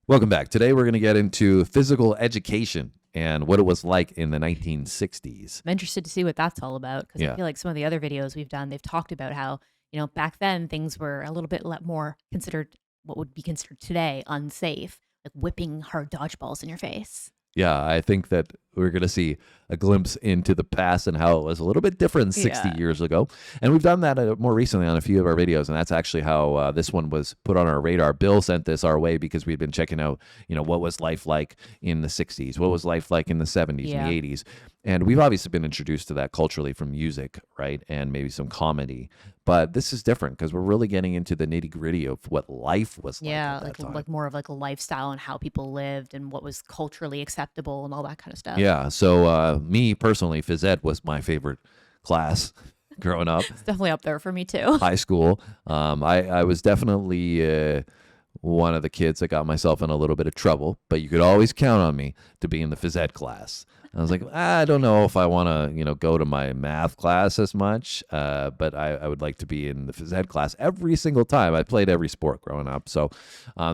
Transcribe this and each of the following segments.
Welcome back. Today we're going to get into physical education and what it was like in the 1960s. I'm interested to see what that's all about because Yeah. I feel like some of the other videos we've done, they've talked about how, back then things were a little bit more considered what would be considered today unsafe, like whipping hard dodgeballs in your face. Yeah, I think that we're going to see a glimpse into the past and how it was a little bit different 60 Yeah. years ago. And we've done that more recently on a few of our videos, and that's actually how this one was put on our radar. Bill sent this our way because we'd been checking out, what was life like in the 60s? What was life like in the 70s Yeah. and the 80s? And we've obviously been introduced to that culturally from music, right? And maybe some comedy. But this is different because we're really getting into the nitty gritty of what life was like Yeah, at that time. like more of like a lifestyle and how people lived and what was culturally acceptable and all that kind of stuff. Yeah. So me personally, phys ed was my favorite class growing up. It's definitely up there for me too. High school. I was definitely one of the kids that got myself in a little bit of trouble, but you could always count on me to be in the phys ed class. I was like, I don't know if I want to, go to my math class as much, but I would like to be in the phys ed class every single time. I played every sport growing up. So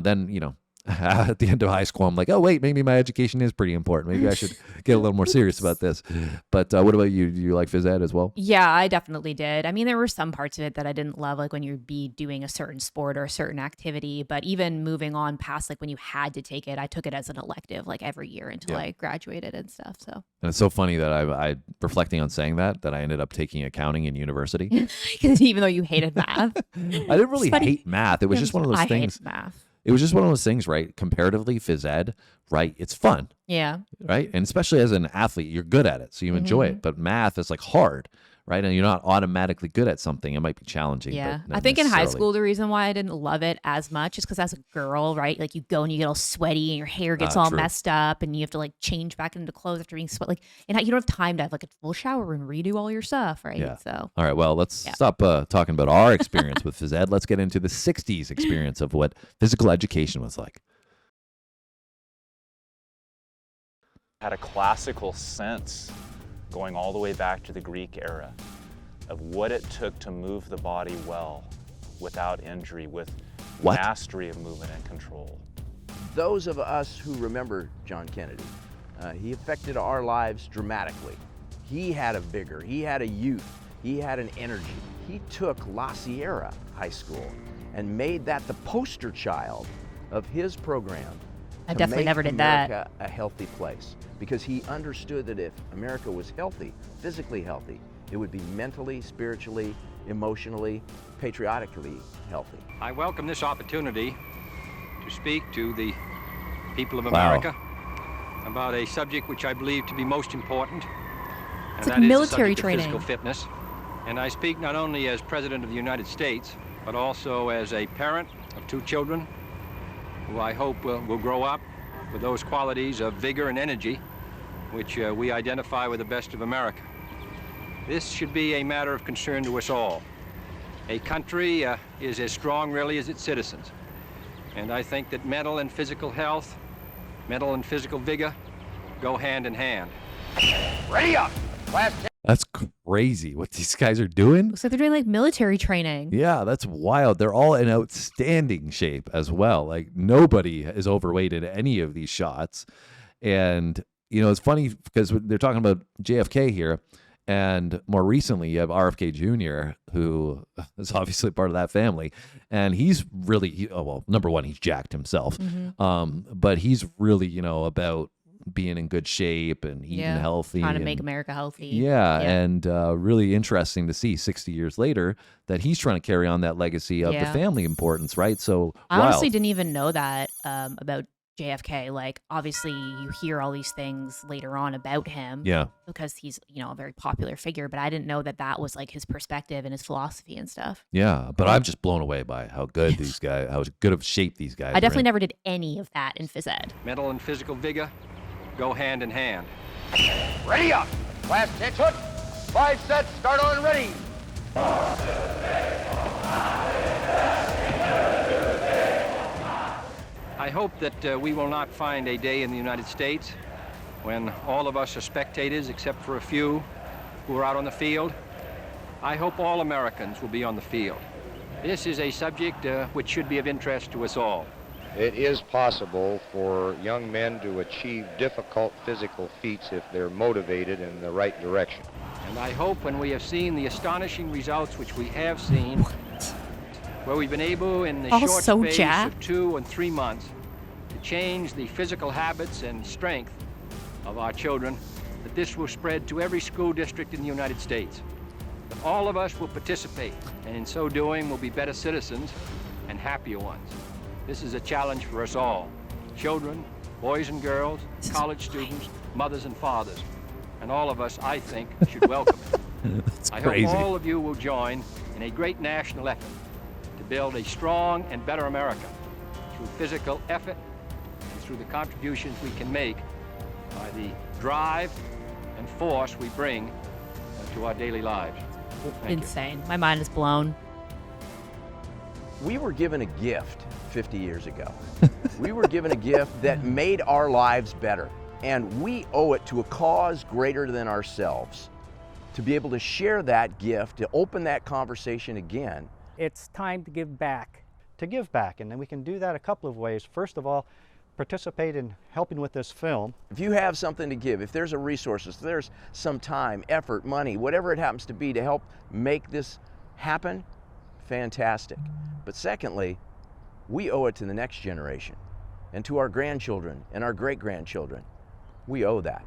then, at the end of high school, I'm like, oh, wait, maybe my education is pretty important. Maybe I should get a little more serious about this. But what about you? Do you like phys ed as well? Yeah, I definitely did. I mean, there were some parts of it that I didn't love, like when you'd be doing a certain sport or a certain activity. But even moving on past like when you had to take it, I took it as an elective like every year until I graduated and stuff. So And it's so funny that I reflecting on saying that I ended up taking accounting in university. because even though you hated math, I didn't really hate math. It was just one of those I things. hated math. It was just one of those things, right? Comparatively, phys ed, right? It's fun, Yeah. right? And especially as an athlete, you're good at it, so you enjoy it. But math is like hard, right? And you're not automatically good at something. It might be challenging. Yeah. But not I think in high necessarily. school, the reason why I didn't love it as much is because as a girl, right? Like you go and you get all sweaty and your hair gets all True. messed up and you have to like change back into clothes after being sweat. Like, and you don't have time to have like a full shower and redo all your stuff, right? Yeah. So, All right, well, let's stop talking about our experience with phys ed. Let's get into the 60s experience of what physical education was like. Had a classical sense going all the way back to the Greek era of what it took to move the body well without injury, with What? mastery of movement and control. Those of us who remember John Kennedy, he affected our lives dramatically. He had a vigor, he had a youth, he had an energy. He took La Sierra High School and made that the poster child of his program. I to definitely make never did that. America a healthy place, because he understood that if America was healthy, physically healthy, it would be mentally, spiritually, emotionally, patriotically healthy. I welcome this opportunity to speak to the people of Wow. America about a subject which I believe to be most important, and It's like that is the military subject of training. physical fitness. And I speak not only as President of the United States, but also as a parent of 2 children who I hope will grow up with those qualities of vigor and energy which we identify with the best of America. This should be a matter of concern to us all. A country is as strong really as its citizens. And I think that mental and physical health, mental and physical vigor go hand in hand. Ready up! Class That's crazy what these guys are doing. Looks like they're doing like military training. Yeah, that's wild. They're all in outstanding shape as well. Like nobody is overweight in any of these shots. And, it's funny because they're talking about JFK here. And more recently, you have RFK Jr., who is obviously part of that family. And he's really, number one, he's jacked himself. But he's really, about being in good shape and eating healthy. Trying to and- make America healthy. Yeah, and really interesting to see 60 years later that he's trying to carry on that legacy of the Yeah. family importance, right? So, I honestly wild. didn't even know that about JFK. Like, obviously, you hear all these things later on about him. Yeah. Because he's, a very popular figure, but I didn't know that that was like his perspective and his philosophy and stuff. Yeah, but I'm just blown away by how good these guys, how good of shape these guys I are definitely in. never did any of that in phys ed. Mental and physical vigor go hand in hand. Ready up! Class attention! 5 sets, start on ready! I hope that we will not find a day in the United States when all of us are spectators except for a few who are out on the field. I hope all Americans will be on the field. This is a subject which should be of interest to us all. It is possible for young men to achieve difficult physical feats if they're motivated in the right direction. And I hope when we have seen the astonishing results which we have seen, where we've been able in the All short so space jacked. of 2 and 3 months to change the physical habits and strength of our children, that this will spread to every school district in the United States. That all of us will participate, and in so doing will be better citizens and happier ones. This is a challenge for us all, children, boys and girls, college students, mothers and fathers. And all of us, I think, should welcome it. That's I crazy. hope all of you will join in a great national effort to build a strong and better America through physical effort and through the contributions we can make by the drive and force we bring to our daily lives. Thank you. Insane. My mind is blown. We were given a gift 50 years ago. We were given a gift that made our lives better. And we owe it to a cause greater than ourselves to be able to share that gift, to open that conversation again. It's time to give back. To give back, and then we can do that a couple of ways. First of all, participate in helping with this film. If you have something to give, if there's a resource, if there's some time, effort, money, whatever it happens to be to help make this happen, fantastic. But secondly, we owe it to the next generation and to our grandchildren and our great-grandchildren. We owe that.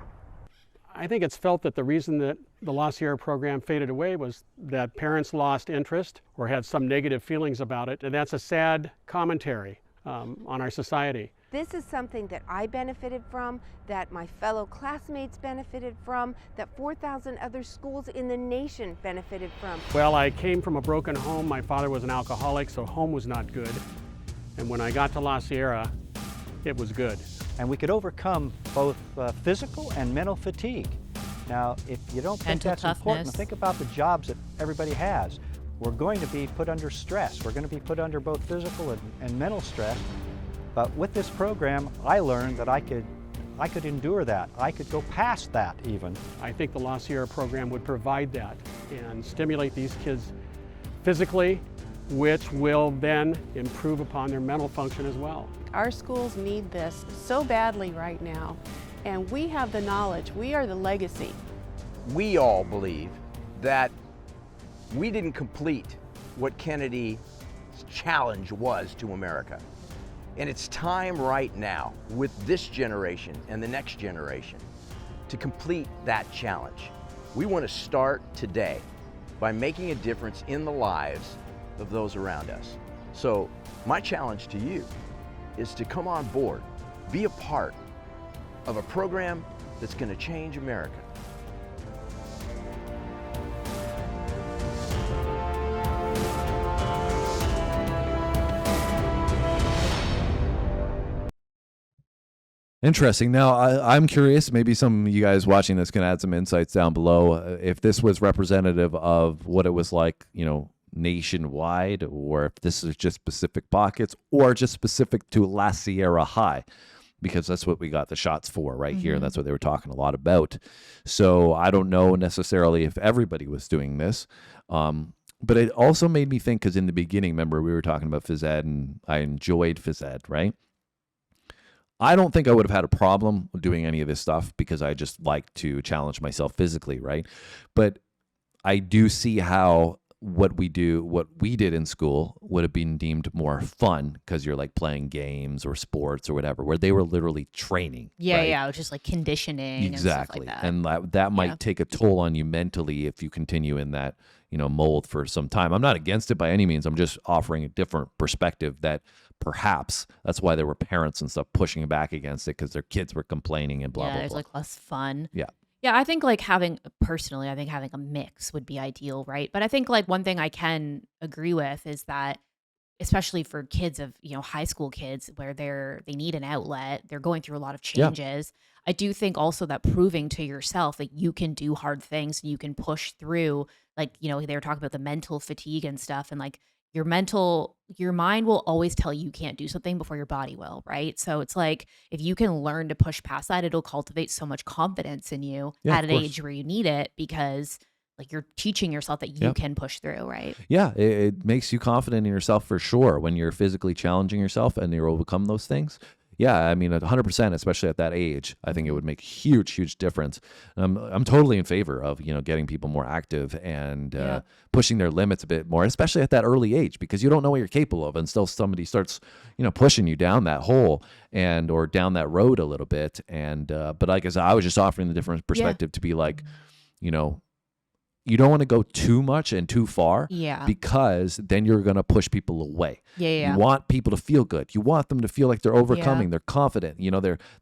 I think it's felt that the reason that the La Sierra program faded away was that parents lost interest or had some negative feelings about it, and that's a sad commentary on our society. This is something that I benefited from, that my fellow classmates benefited from, that 4,000 other schools in the nation benefited from. Well, I came from a broken home. My father was an alcoholic, so home was not good. And when I got to La Sierra, it was good. And we could overcome both physical and mental fatigue. Now, if you don't think Mental that's important, toughness. think about the jobs that everybody has. We're going to be put under stress. We're going to be put under both physical and mental stress. But with this program, I learned that I could endure that. I could go past that even. I think the La Sierra program would provide that and stimulate these kids physically, which will then improve upon their mental function as well. Our schools need this so badly right now, and we have the knowledge. We are the legacy. We all believe that we didn't complete what Kennedy's challenge was to America. And it's time right now with this generation and the next generation to complete that challenge. We want to start today by making a difference in the lives of those around us. So my challenge to you is to come on board, be a part of a program that's going to change America. Interesting. Now, I'm curious, maybe some of you guys watching this can add some insights down below. If this was representative of what it was like, nationwide, or if this is just specific pockets or just specific to La Sierra High, because that's what we got the shots for right here. And that's what they were talking a lot about. So I don't know necessarily if everybody was doing this. But it also made me think, because in the beginning, remember, we were talking about phys ed and I enjoyed phys ed, right? I don't think I would have had a problem doing any of this stuff because I just like to challenge myself physically, right? But I do see how what we did in school would have been deemed more fun because you're like playing games or sports or whatever, where they were literally training. Yeah, right? yeah, just like conditioning Exactly. and stuff like that. And that might take a toll on you mentally if you continue in that, mold for some time. I'm not against it by any means. I'm just offering a different perspective that perhaps that's why there were parents and stuff pushing back against it, because their kids were complaining and blah, blah, there's blah. like less fun. Yeah. Yeah, I think like having a mix would be ideal, right? But I think like one thing I can agree with is that, especially for kids of, high school kids where they need an outlet, they're going through a lot of changes. I do think also that proving to yourself that you can do hard things and you can push through, like, they were talking about the mental fatigue and stuff, and like your mind will always tell you can't do something before your body will, right? So it's like, if you can learn to push past that, it'll cultivate so much confidence in you at an age where you need it, because like you're teaching yourself that you Yeah. can push through, right? Yeah, it makes you confident in yourself for sure when you're physically challenging yourself and you overcome those things. Yeah, I mean, 100%, especially at that age, I think it would make huge, huge difference. I'm totally in favor of, getting people more active and pushing their limits a bit more, especially at that early age, because you don't know what you're capable of until somebody starts, pushing you down that hole or down that road a little bit. And, but like I said, I was just offering the different perspective to be like, you don't want to go too much and too far Yeah. because then you're going to push people away. Yeah. You want people to feel good. You want them to feel like they're overcoming. They're confident.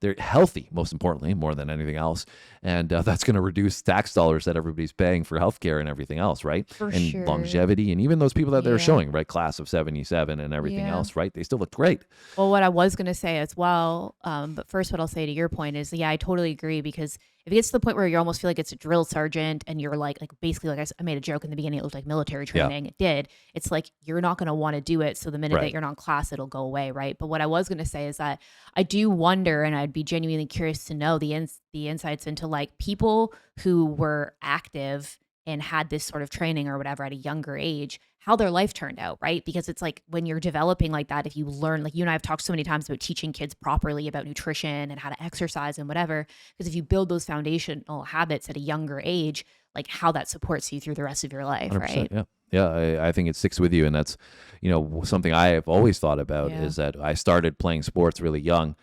They're healthy, most importantly, more than anything else. And that's going to reduce tax dollars that everybody's paying for healthcare and everything else, right? For and sure. longevity. And even those people that they're showing, right? Class of 77 and everything else, right? They still look great. Well, what I was going to say as well, but first what I'll say to your point is, I totally agree, because if it gets to the point where you almost feel like it's a drill sergeant and you're like basically, like I made a joke in the beginning, it looked like military training. It did. It's like, you're not going to want to do it. So the minute that you're not in class, it'll go away. Right. But what I was going to say is that I do wonder, and I'd be genuinely curious to know the insights into like people who were active and had this sort of training or whatever at a younger age, how their life turned out, right? Because it's like when you're developing like that, if you learn, like you and I have talked so many times about teaching kids properly about nutrition and how to exercise and whatever, because if you build those foundational habits at a younger age, like how that supports you through the rest of your life, 100%, right? Yeah. Yeah, I think it sticks with you. And that's, something I have always thought about is that I started playing sports really young.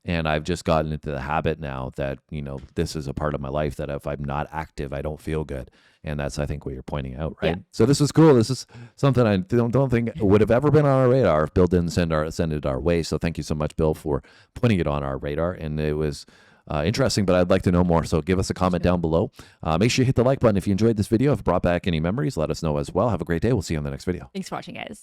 And I've just gotten into the habit now that, this is a part of my life that if I'm not active, I don't feel good. And that's, I think, what you're pointing out, right? Yeah. So this is cool. This is something I don't think would have ever been on our radar if Bill didn't send it our way. So thank you so much, Bill, for putting it on our radar. And it was interesting, but I'd like to know more. So give us a comment down below. Make sure you hit the like button if you enjoyed this video. If it brought back any memories, let us know as well. Have a great day. We'll see you on the next video. Thanks for watching, guys.